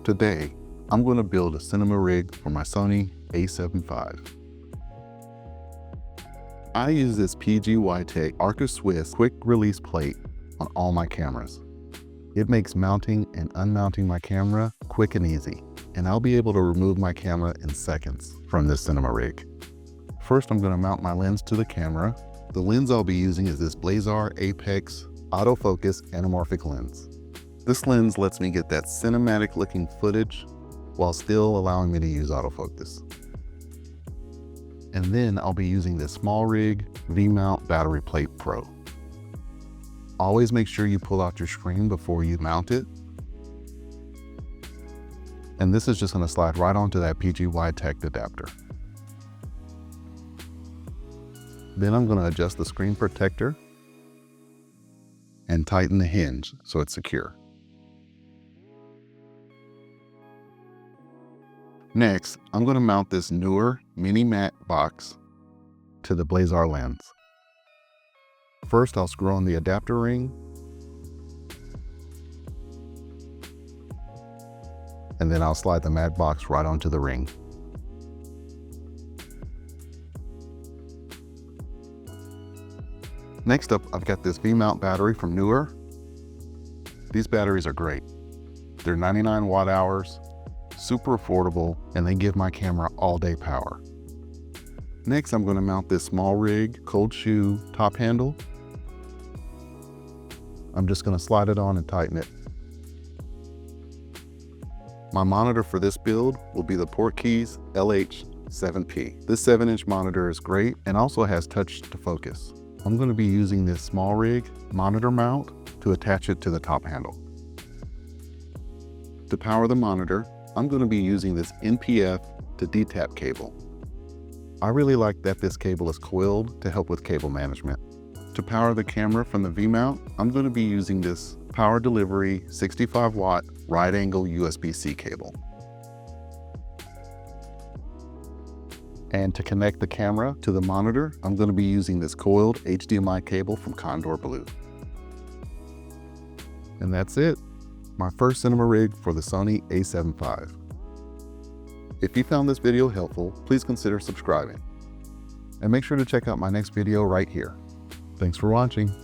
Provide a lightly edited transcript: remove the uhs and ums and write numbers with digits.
Today, I'm going to build a cinema rig for my Sony A7V. I use this PGYTECH Arca Swiss quick release plate on all my cameras. It makes mounting and unmounting my camera quick and easy, and I'll be able to remove my camera in seconds from this cinema rig. First, I'm going to mount my lens to the camera. The lens I'll be using is this Blazer Apex autofocus anamorphic lens. This lens lets me get that cinematic looking footage while still allowing me to use autofocus. And then I'll be using this SmallRig V-mount battery plate Pro. Always make sure you pull out your screen before you mount it. And this is just going to slide right onto that PGYTECH adapter. Then I'm going to adjust the screen protector and tighten the hinge so it's secure. Next, I'm going to mount this Neewer mini mat box to the Blazer lens. First, I'll screw on the adapter ring, and then I'll slide the mat box right onto the ring. Next up, I've got this V-mount battery from Neewer. These batteries are great. They're 99 watt hours, super affordable, and they give my camera all day power. Next, I'm going to mount this SmallRig cold shoe top handle. I'm just going to slide it on and tighten it. My monitor for this build will be the Portkeys LH7P. This 7-inch monitor is great and also has touch to focus. I'm going to be using this SmallRig monitor mount to attach it to the top handle. To power the monitor, I'm going to be using this NPF to DTAP cable. I really like that this cable is coiled to help with cable management. To power the camera from the V-mount, I'm going to be using this Power Delivery 65 watt right angle USB-C cable. And to connect the camera to the monitor, I'm going to be using this coiled HDMI cable from KONDOR Blue. And that's it. My first cinema rig for the Sony A7V. If you found this video helpful, please consider subscribing. And make sure to check out my next video right here. Thanks for watching.